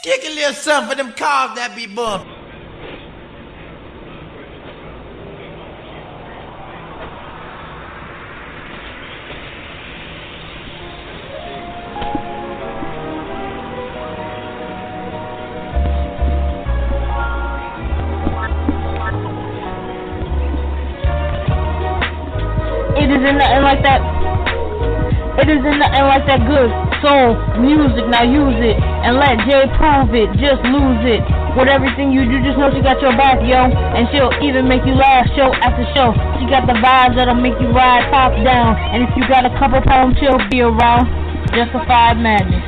Kick a little something for them cars that be bumping. It isn't nothing like that. It isn't nothing like that good soul music. Now use it and let Jay prove it. Just lose it. With everything you do, just know she got your back, yo. And she'll even make you laugh show after show. She got the vibes that'll make you ride top down. And if you got a couple pounds, she'll be around. Justified madness.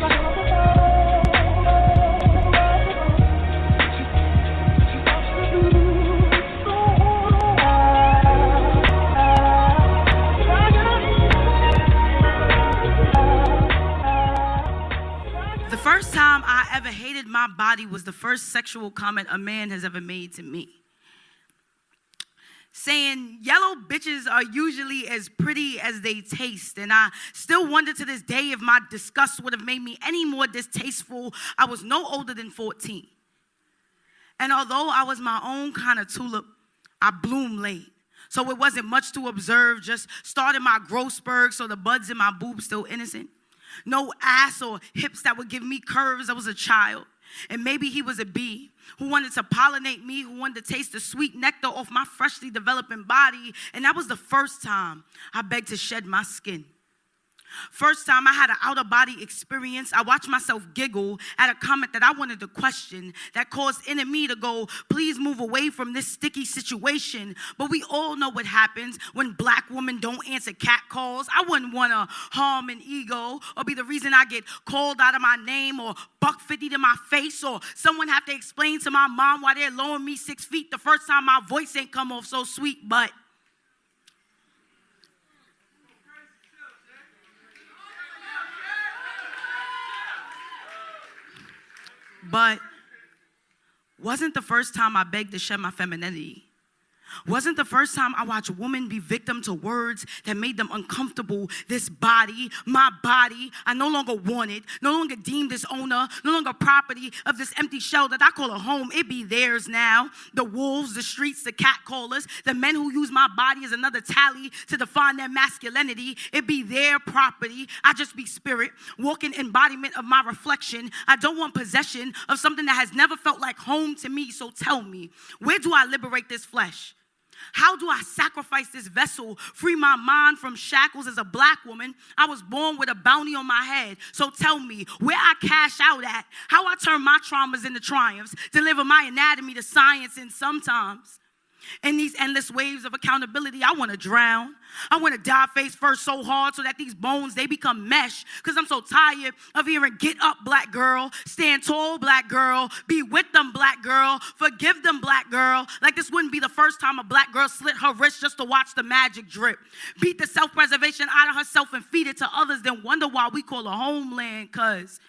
The first time I ever hated my body was the first sexual comment a man has ever made to me. Saying yellow bitches are usually as pretty as they taste. And I still wonder to this day if my disgust would have made me any more distasteful. I was no older than 14. And although I was my own kind of tulip, I bloomed late. So it wasn't much to observe, just started my growth spurt, so the buds in my boobs still innocent. No ass or hips that would give me curves. I was a child. And maybe he was a bee who wanted to pollinate me, who wanted to taste the sweet nectar off my freshly developing body. And that was the first time I begged to shed my skin. First time I had an out-of-body experience, I watched myself giggle at a comment that I wanted to question that caused in me to go, please move away from this sticky situation. But we all know what happens when black women don't answer cat calls. I wouldn't want to harm an ego or be the reason I get called out of my name or buck 50 to my face or someone have to explain to my mom why they're lowering me 6 feet the first time my voice ain't come off so sweet, But wasn't the first time I begged to shed my femininity. Wasn't the first time I watched women be victim to words that made them uncomfortable. This body, my body, I no longer wanted, no longer deemed this owner, no longer property of this empty shell that I call a home. It be theirs now. The wolves, the streets, the catcallers, the men who use my body as another tally to define their masculinity. It be their property. I just be spirit, walking embodiment of my reflection. I don't want possession of something that has never felt like home to me. So tell me, where do I liberate this flesh? How do I sacrifice this vessel, free my mind from shackles as a black woman? I was born with a bounty on my head. So tell me where I cash out at, how I turn my traumas into triumphs, deliver my anatomy to science, and sometimes in these endless waves of accountability, I want to drown. I want to dive face first so hard so that these bones, they become mesh. Because I'm so tired of hearing, get up, black girl. Stand tall, black girl. Be with them, black girl. Forgive them, black girl. Like this wouldn't be the first time a black girl slit her wrist just to watch the magic drip. Beat the self-preservation out of herself and feed it to others, then wonder why we call a homeland. Because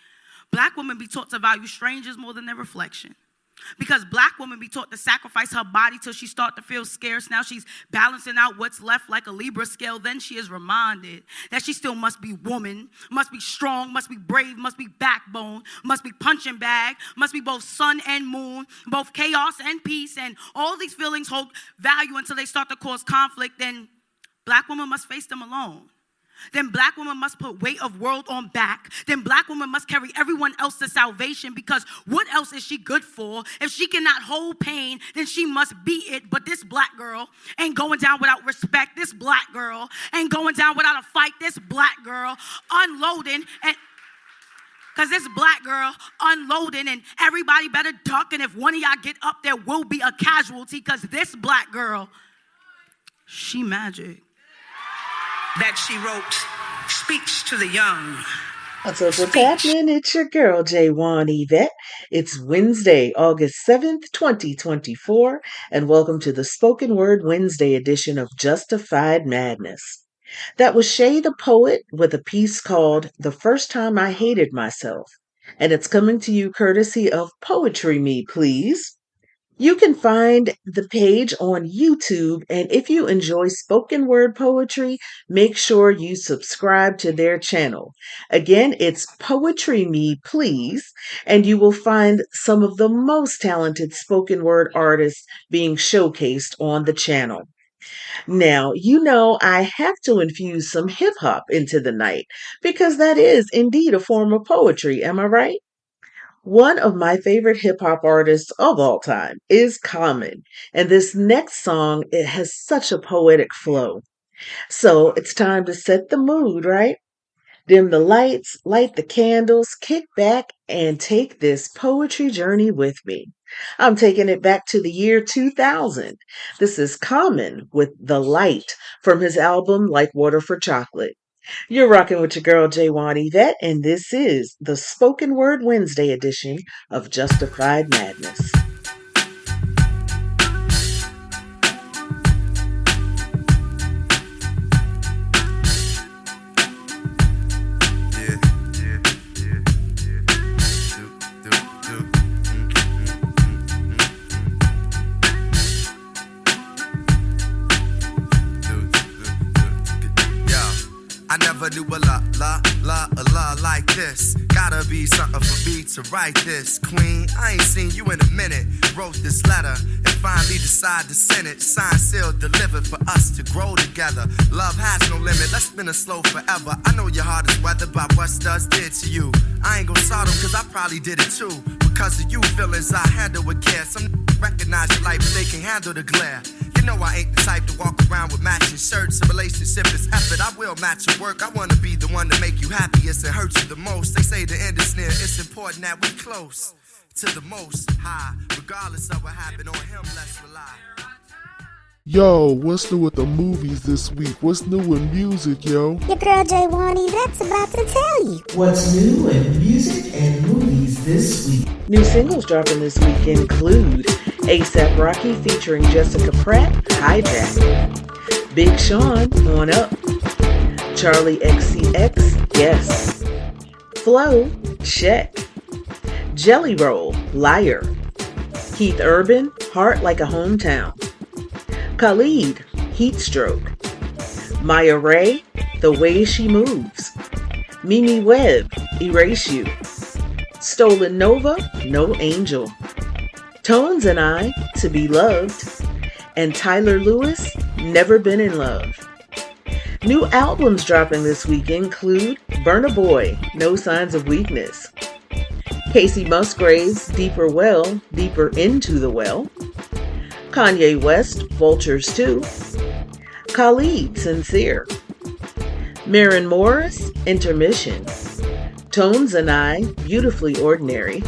black women be taught to value strangers more than their reflection. Because black women be taught to sacrifice her body till she start to feel scarce. Now she's balancing out what's left like a Libra scale. Then she is reminded that she still must be woman, must be strong, must be brave, must be backbone, must be punching bag, must be both sun and moon, both chaos and peace. And all these feelings hold value until they start to cause conflict. Then black women must face them alone. Then black women must put weight of world on back. Then black women must carry everyone else to salvation, because what else is she good for? If she cannot hold pain, then she must be it. But this black girl ain't going down without respect. This black girl ain't going down without a fight. This black girl unloading and because this black girl unloading and everybody better duck. And if one of y'all get up, there will be a casualty, because this black girl, she magic. That she wrote speaks to the young. What's happening? It's your girl, J1 Yvette. It's Wednesday, August 7th, 2024, and welcome to the Spoken Word Wednesday edition of Justified Madness. That was Shay the Poet with a piece called The First Time I Hated Myself, and it's coming to you courtesy of Poetry Me, Please. You can find the page on YouTube, and if you enjoy spoken word poetry, make sure you subscribe to their channel. Again, it's Poetry Me Please, and you will find some of the most talented spoken word artists being showcased on the channel. Now, you know I have to infuse some hip hop into the night because that is indeed a form of poetry, am I right? One of my favorite hip hop artists of all time is Common, and this next song it has such a poetic flow. So it's time to set the mood, right? Dim the lights, light the candles, kick back, and take this poetry journey with me. I'm taking it back to the year 2000. This is Common with The Light from his album Like Water for Chocolate. You're rocking with your girl Yvette, and this is the Spoken Word Wednesday edition of Justified Madness. I never knew a la like this. Gotta be something for me to write this. Queen, I ain't seen you in a minute. Wrote this letter and finally decide to send it. Signed, sealed, delivered for us to grow together. Love has no limit, let's spin it slow forever. I know your heart is weathered by what studs did to you. I ain't gon' sort them cause I probably did it too. Because of you feelings I handle with care. Some recognize your life but they can handle the glare. You know I ain't the type to walk around with matching shirts. A relationship is effort, I will match your work. I wanna be the one to make you happiest and hurt you the most. They say the end is near, it's important that we close to the most high. Regardless of what happened on him, let's rely. Yo, what's new with the movies this week? What's new in music, yo? Your girl Yvette's about to tell you. What's new in music and movies this week? New singles dropping this week include A$AP Rocky featuring Jessica Pratt, Hijack, Big Sean, On Up, Charlie XCX, Yes, Flo, Check, Jelly Roll, Liar, Keith Urban, Heart Like a Hometown, Khalid, Heatstroke, Maya Ray, The Way She Moves, Mimi Webb, Erase You, Stolen Nova, No Angel, Tones and I, To Be Loved, and Tyler Lewis, Never Been in Love. New albums dropping this week include Burna Boy, No Signs of Weakness, Casey Musgraves, Deeper Well, Deeper Into the Well, Kanye West, Vultures 2, Khalid, Sincere, Maren Morris, Intermission, Tones and I, Beautifully Ordinary,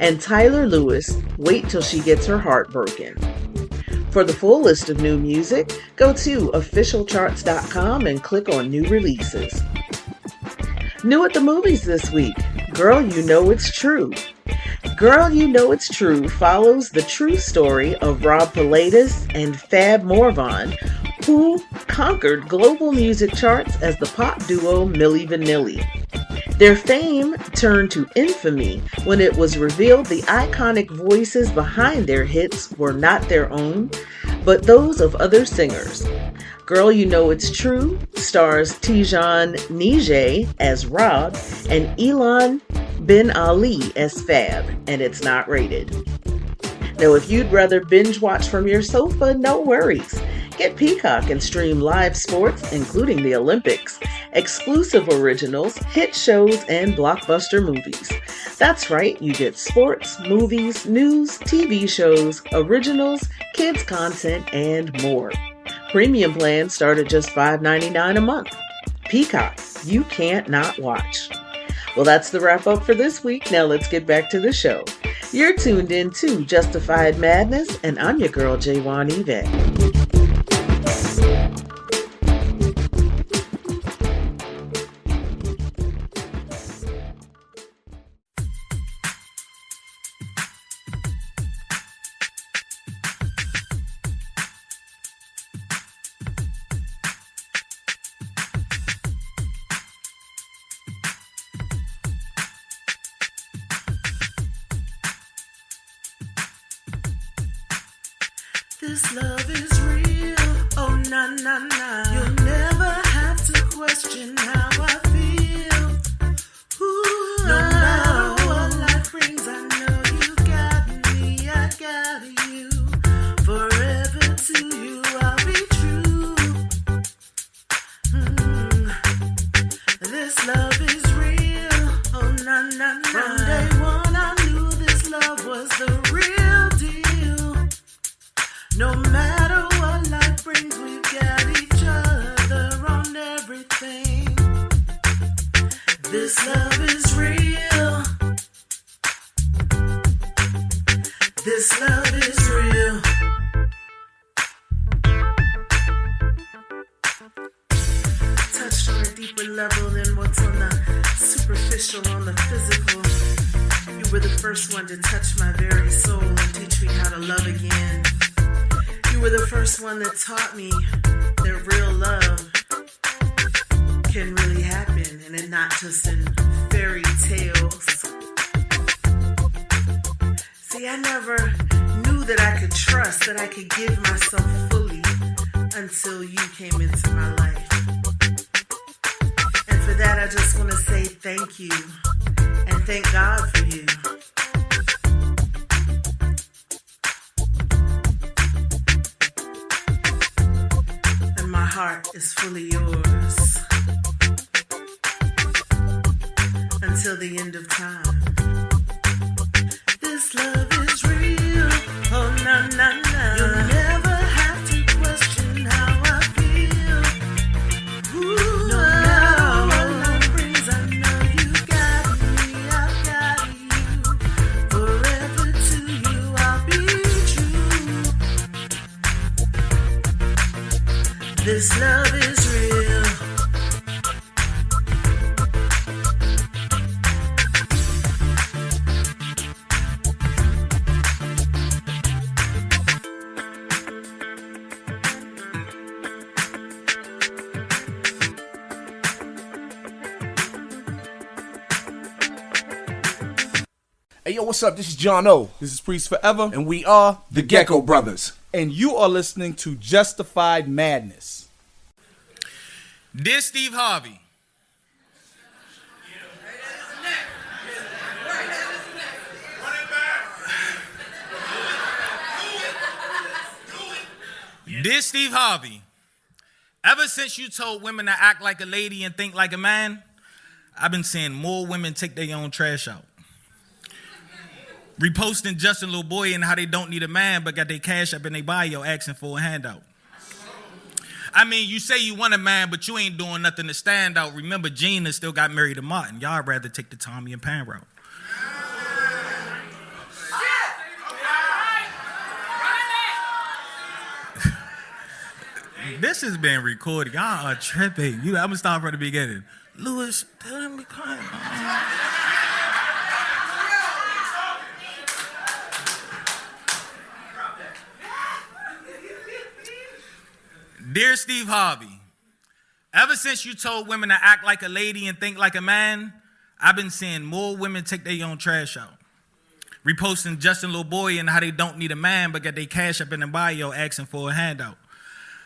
and Tyler Lewis, Wait Till She Gets Her Heart Broken. For the full list of new music, go to officialcharts.com and click on new releases. New at the movies this week, Girl You Know It's True. Girl You Know It's True follows the true story of Rob Pilatus and Fab Morvan, who conquered global music charts as the pop duo Milli Vanilli. Their fame turned to infamy when it was revealed the iconic voices behind their hits were not their own, but those of other singers. Girl You Know It's True stars Tijan Nije as Rob and Elon Ben Ali as Fab, and it's not rated. Now, if you'd rather binge watch from your sofa, no worries. Get Peacock and stream live sports, including the Olympics, exclusive originals, hit shows, and blockbuster movies. That's right, you get sports, movies, news, TV shows, originals, kids content, and more. Premium plans start at just $5.99 a month. Peacock, you can't not watch. Well, that's the wrap up for this week. Now let's get back to the show. You're tuned in to Justified Madness, and I'm your girl, Yvette. this love is real. Oh, na, na, na. You'll never have to question how I feel. Ooh, no matter what life brings, I know you got me, I got you. Forever to you, I'll be true. This love is real. Oh, na, na, na. From day one, I knew this love was the real deal. No matter what life brings, we've got each other on everything. This love is real. This love is real. Touched on a deeper level than what's on the superficial, on the physical. You were the first one to touch my very soul and teach me how to love again. You were the first one that taught me that real love can really happen and it not just in fairy tales. See, I never knew that I could trust, that I could give myself fully until you came into my life. And for that, I just want to say thank you and thank God for you. And my heart is fully yours until the end of time. This love is real. Oh, na, na, na. You'll never have to question how I feel. Ooh, no matter what life brings, I know you got me, I got you. Forever to you, I'll be true. This love is real. Hey, yo, what's up? This is John O. This is Priest Forever, And we are the Gecko Brothers. and you are listening to Justified Madness. Dear Steve Harvey, Dear Steve Harvey, ever since you told women to act like a lady and think like a man, I've been seeing more women take their own trash out. Reposting Justin Little Boy and how they don't need a man but got their cash up in their bio asking for a handout. I mean, you say you want a man, but you ain't doing nothing to stand out. Remember, Gina still got married to Martin. Y'all rather take the Tommy and Pan route. This has been recorded. Y'all are tripping. I'm going to start from the beginning. Lewis, tell me quiet. Dear Steve Harvey, ever since you told women to act like a lady and think like a man, I've been seeing more women take their own trash out. Reposting Justin Little Boy and how they don't need a man but got their cash up in the bio asking for a handout.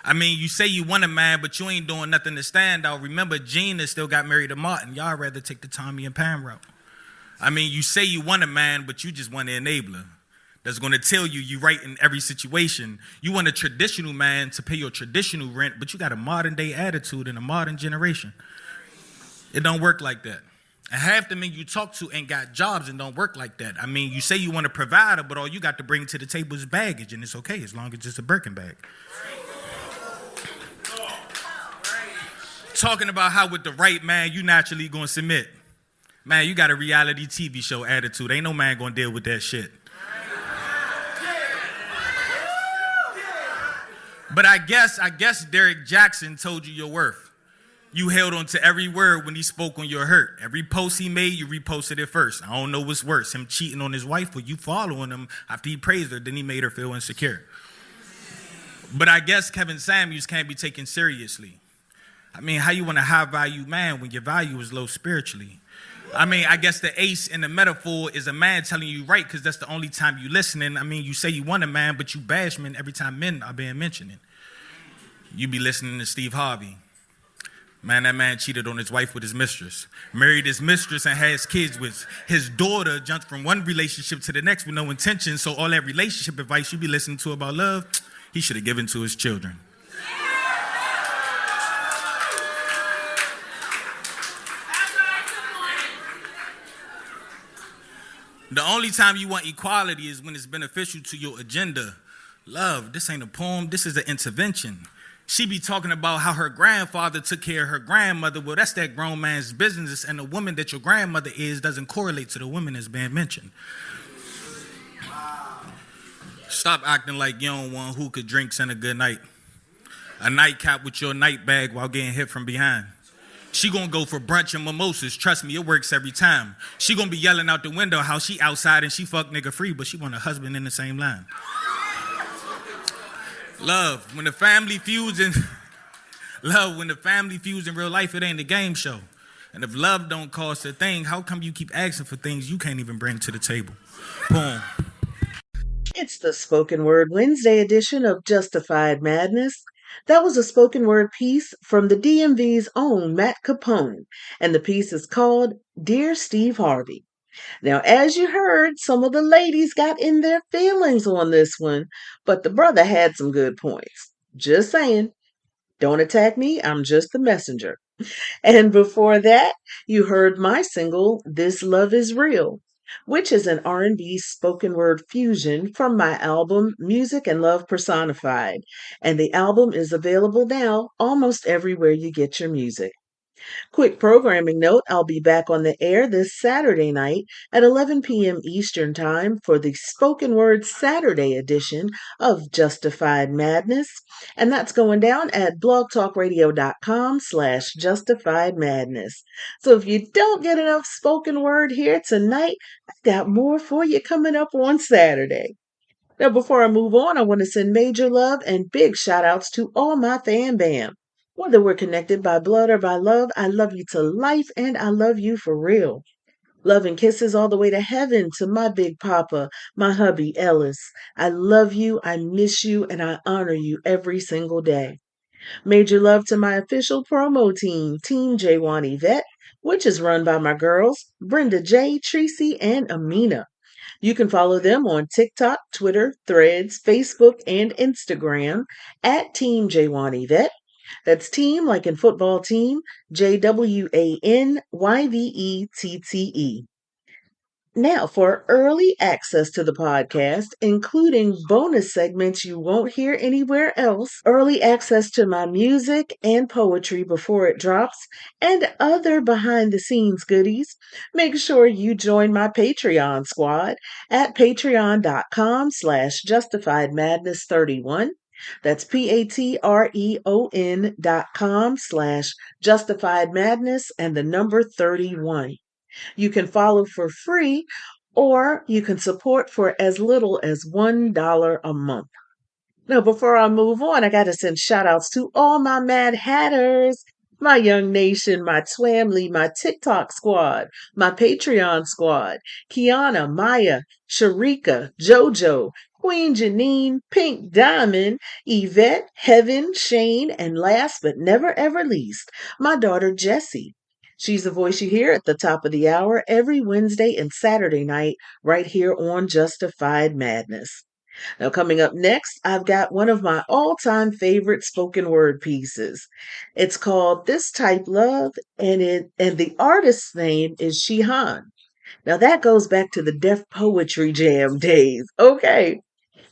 I mean, you say you want a man, but you ain't doing nothing to stand out. Remember, Gina still got married to Martin. Y'all rather take the Tommy and Pam route. I mean, you say you want a man, but you just want an enabler that's going to tell you you right in every situation. You want a traditional man to pay your traditional rent, but you got a modern day attitude in a modern generation. It don't work like that. And half the men you talk to ain't got jobs and don't work like that. I mean, you say you want a provider, but all you got to bring to the table is baggage, and it's okay as long as it's a Birkin bag. Talking about how with the right man, you naturally going to submit. Man, you got a reality TV show attitude. Ain't no man going to deal with that shit. But I guess Derek Jackson told you your worth. You held on to every word when he spoke on your hurt. Every post he made, you reposted it first. I don't know what's worse, him cheating on his wife or you following him after he praised her, then he made her feel insecure. But I guess Kevin Samuels can't be taken seriously. I mean, how you want a high-value man when your value is low spiritually? I mean, I guess the ace in the metaphor is a man telling you right, because that's the only time you listening. I mean, you say you want a man, but you bash men every time men are being mentioned. You be listening to Steve Harvey. Man, that man cheated on his wife with his mistress, married his mistress and has kids with his daughter, jumped from one relationship to the next with no intention. So all that relationship advice you be listening to about love, he should have given to his children. The only time you want equality is when it's beneficial to your agenda. Love, this ain't a poem, this is an intervention. She be talking about how her grandfather took care of her grandmother. Well, that's that grown man's business, and the woman that your grandmother is doesn't correlate to the woman that's being mentioned. Stop acting like you don't want hookah drinks and a good night. A nightcap with your night bag while getting hit from behind. She gonna go for brunch and mimosas. Trust me, it works every time. She gonna be yelling out the window how she outside and she fuck nigga free, but she want a husband in the same line. Love, when the family feuds in real life, it ain't a game show. And if love don't cost a thing, how come you keep asking for things you can't even bring to the table? Poem. It's the Spoken Word Wednesday edition of Justified Madness. That was a spoken word piece from the DMV's own Matt Capone, and the piece is called Dear Steve Harvey. Now, as you heard, some of the ladies got in their feelings on this one, but the brother had some good points. Just saying. Don't attack me, I'm just the messenger. And before that, you heard my single, This Love Is Real, which is an R&B spoken word fusion from my album, Music and Love Personified. And the album is available now almost everywhere you get your music. Quick programming note, I'll be back on the air this Saturday night at 11 p.m. Eastern Time for the Spoken Word Saturday edition of Justified Madness, and that's going down at blogtalkradio.com/Justified Madness. So if you don't get enough spoken word here tonight, I've got more for you coming up on Saturday. Now, before I move on, I want to send major love and big shout outs to all my fan bam. Whether we're connected by blood or by love, I love you to life and I love you for real. Love and kisses all the way to heaven to my big papa, my hubby Ellis. I love you, I miss you, and I honor you every single day. Major love to my official promo team, Team J1 Yvette, which is run by my girls, Brenda J, Tracy, and Amina. You can follow them on TikTok, Twitter, Threads, Facebook, and Instagram at Team J1 Yvette. That's team like in football team, JWANYVETTE. Now, for early access to the podcast, including bonus segments you won't hear anywhere else, early access to my music and poetry before it drops, and other behind-the-scenes goodies, make sure you join my Patreon squad at patreon.com/justifiedmadness31. That's patreon.com/justifiedmadness and the number 31. You can follow for free, or you can support for as little as $1 a month. Now, before I move on, I got to send shout outs to all my Mad Hatters, my Young Nation, my Twamley, my TikTok squad, my Patreon squad, Kiana, Maya, Sharika, Jojo, Queen Janine, Pink Diamond, Yvette, Heaven, Shane, and last but never ever least, my daughter Jessie. She's the voice you hear at the top of the hour every Wednesday and Saturday night right here on Justified Madness. Now, coming up next, I've got one of my all-time favorite spoken word pieces. It's called This Type Love, and the artist's name is Shihan. Now, that goes back to the Def Poetry Jam days. Okay.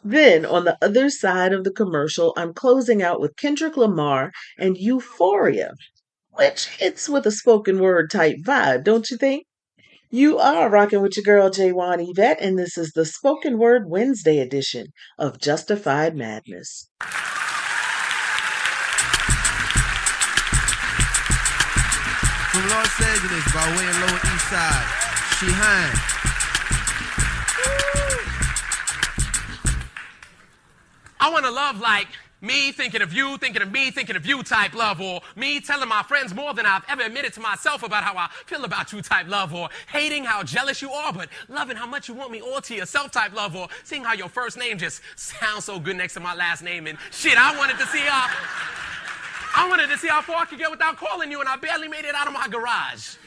Then, on the other side of the commercial, I'm closing out with Kendrick Lamar and Euphoria, which hits with a spoken word type vibe, don't you think? You are rocking with your girl J1 Yvette, and this is the Spoken Word Wednesday edition of Justified Madness. From Los Angeles, by way of Lower East Side, Shihan. I want to love like me thinking of you, thinking of me, thinking of you type love, or me telling my friends more than I've ever admitted to myself about how I feel about you type love, or hating how jealous you are, but loving how much you want me all to yourself type love, or seeing how your first name just sounds so good next to my last name, and shit, I wanted to see how far I could get without calling you, and I barely made it out of my garage.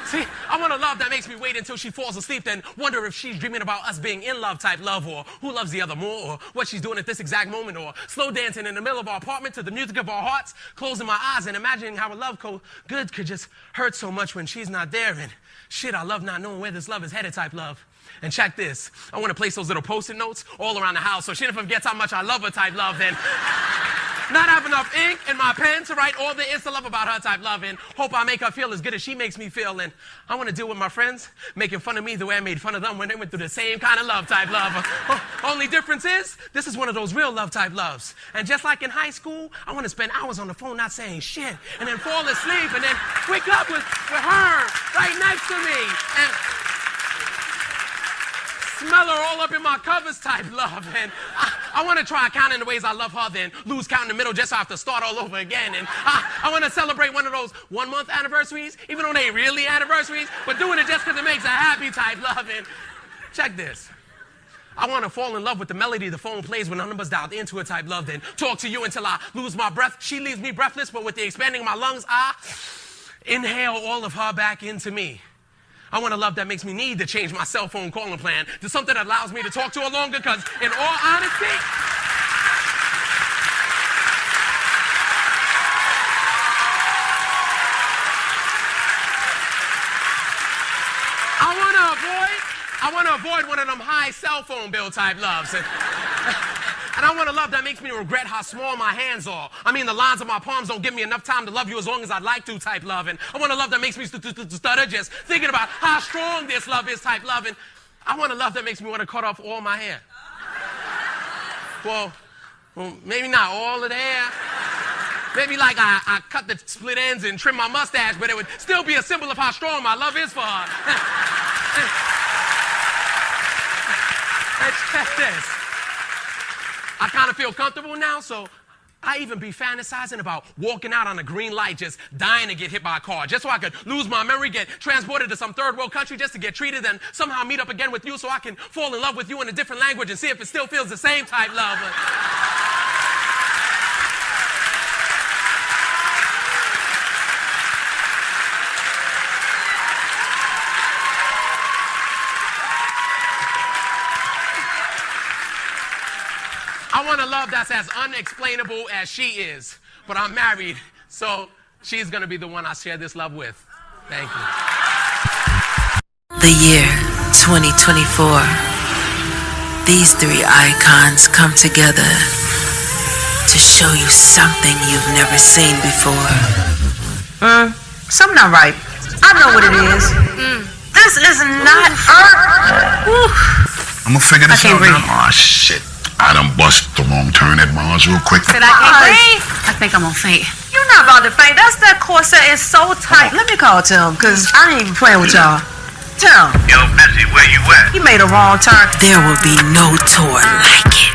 See, I want a love that makes me wait until she falls asleep, then wonder if she's dreaming about us being in love type love, or who loves the other more, or what she's doing at this exact moment, or slow dancing in the middle of our apartment to the music of our hearts, closing my eyes and imagining how a love good could just hurt so much when she's not there, and shit, I love not knowing where this love is headed type love. And check this, I want to place those little post-it notes all around the house so she never forgets how much I love her type love, then not have enough ink in my pen to write all there is to love about her type love, and hope I make her feel as good as she makes me feel, and I want to deal with my friends making fun of me the way I made fun of them when they went through the same kind of love type love. Only difference is, this is one of those real love type loves. And just like in high school, I want to spend hours on the phone not saying shit, and then fall asleep, and then wake up with her right next to me, and smell her all up in my covers type love, and I want to try counting the ways I love her, then lose count in the middle just so I have to start all over again, and I want to celebrate one of those 1 month anniversaries, even though they ain't really anniversaries, but doing it just because it makes her happy type love, and check this. I want to fall in love with the melody the phone plays when her number's dialed into it type love, then talk to you until I lose my breath. She leaves me breathless, but with the expanding of my lungs, I inhale all of her back into me. I want a love that makes me need to change my cell phone calling plan to something that allows me to talk to her longer, because in all honesty, I want to avoid one of them high cell phone bill type loves. And I want a love that makes me regret how small my hands are. I mean, the lines of my palms don't give me enough time to love you as long as I'd like to type love. And I want a love that makes me stutter just thinking about how strong this love is type love. And I want a love that makes me want to cut off all my hair. Well, maybe not all of the hair. Maybe like I cut the split ends and trim my mustache, but it would still be a symbol of how strong my love is for her. And check this. I kind of feel comfortable now, so I even be fantasizing about walking out on a green light, just dying to get hit by a car, just so I could lose my memory, get transported to some third world country just to get treated, and somehow meet up again with you so I can fall in love with you in a different language and see if it still feels the same type love. I want a love that's as unexplainable as she is, but I'm married, so she's gonna be the one I share this love with. Thank you. The year 2024. These three icons come together to show you something you've never seen before. Something not right. I know what it is. This is not art. I'm gonna figure this out now. Oh, shit. I done bust the wrong turn at Mars real quick. Said I can't breathe. I think I'm gonna faint. You're not about to faint. That corset is so tight. Let me call Tim, because I ain't even playing with y'all. Tim. Yo, Bessie, where you at? You made a wrong turn. There will be no tour like it.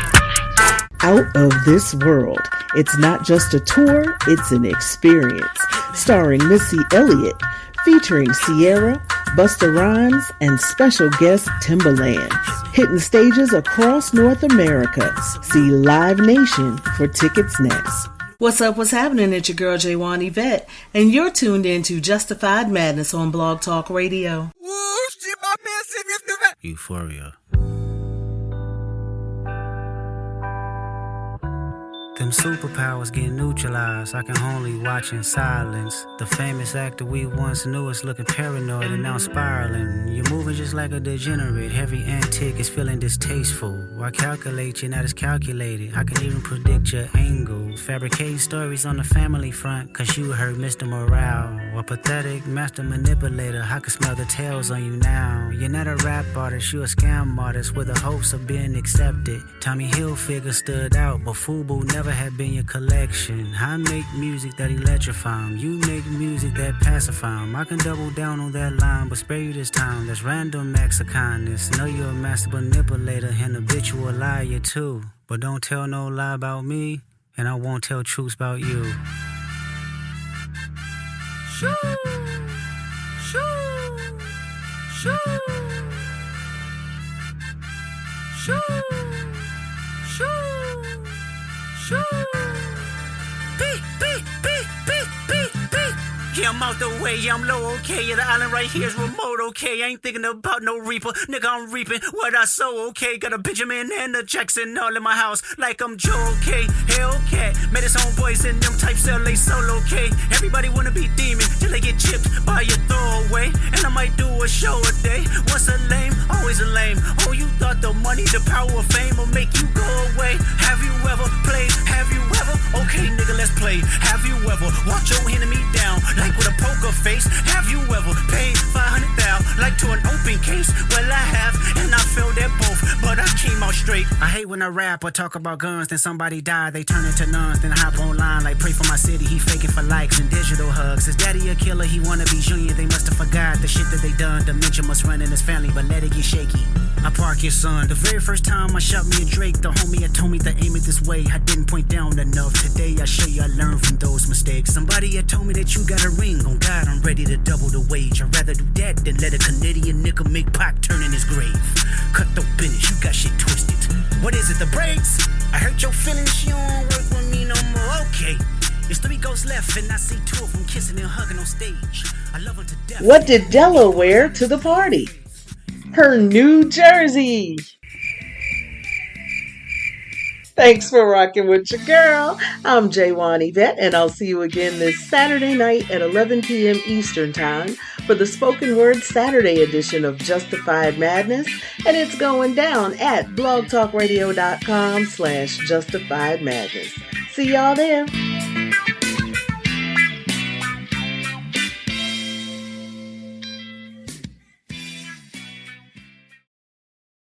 Out of This World. It's not just a tour, it's an experience. Starring Missy Elliott, featuring Sierra, Busta Rhymes, and special guest Timbaland. Hitting stages across North America. See Live Nation for tickets next. What's up, what's happening? It's your girl J1 Yvette, and you're tuned in to Justified Madness on Blog Talk Radio. Euphoria. Them superpowers get neutralized. I can only watch in silence. The famous actor we once knew is looking paranoid and now spiraling. You're moving just like a degenerate. Every antic is feeling distasteful. Why calculate? You're not as calculated. I can even predict your angle. Fabricate stories on the family front, cause you heard Mr. Morale. A pathetic master manipulator. I can smell the tails on you now. You're not a rap artist, you're a scam artist with the hopes of being accepted. Tommy Hilfiger stood out, but FUBU never had been your collection. I make music that electrify 'em. You make music that pacify 'em. I can double down on that line, but spare you this time. That's random acts of kindness. Know you're a master manipulator and habitual liar too. But don't tell no lie about me, and I won't tell truths about you. Shoo, shoo, shoo, shoo, shoo, shoo. Beep, beep, beep, beep, beep, beep. Yeah, I'm out the way, yeah, I'm low, okay. Yeah, the island right here is remote, okay. I ain't thinking about no reaper, nigga, I'm reaping what I sow, okay. Got a Benjamin and a Jackson all in my house, like I'm Joe, okay. Hellcat, met his homeboys in them types LA solo, okay. Everybody wanna be demon till they get chipped by your throwaway. And I might do a show a day. Once a lame, always a lame. Oh, you thought the money, the power of fame will make you go away. Have you ever played? Have you ever? Okay, nigga, let's play. Have you ever watch your enemy down? Like with a poker face. Have you ever paid 500,000 like to an open case? Well, I have, and I failed at both, but I came out straight. I hate when a rapper talk about guns, then somebody die, they turn into nuns, then hop online like pray for my city. He faking for likes and digital hugs. His daddy a killer, he wanna be junior. They must have forgot the shit that they done. Dementia must run in his family, but let it get shaky. I park your son. The very first time I shot me a Drake, the homie had told me to aim it this way. I didn't point down enough. Today I show you I learned from those mistakes. Somebody had told me that you got a ring. On God, I'm ready to double the wage. I'd rather do that than let a Canadian nigga make Pac turn in his grave. Cut the business, you got shit twisted. What is it, the brakes? I hurt your feelings, you don't work with me no more. Okay. It's 3 ghosts left, and I see 2 of them kissing and hugging on stage. I love them to death. What did Della wear to the party? Her new jersey. Thanks for rocking with your girl. I'm J1 Yvette, and I'll see you again this Saturday night at 11 p.m. Eastern Time for the Spoken Word Saturday edition of Justified Madness, and it's going down at blogtalkradio.com/justifiedmadness. See y'all there.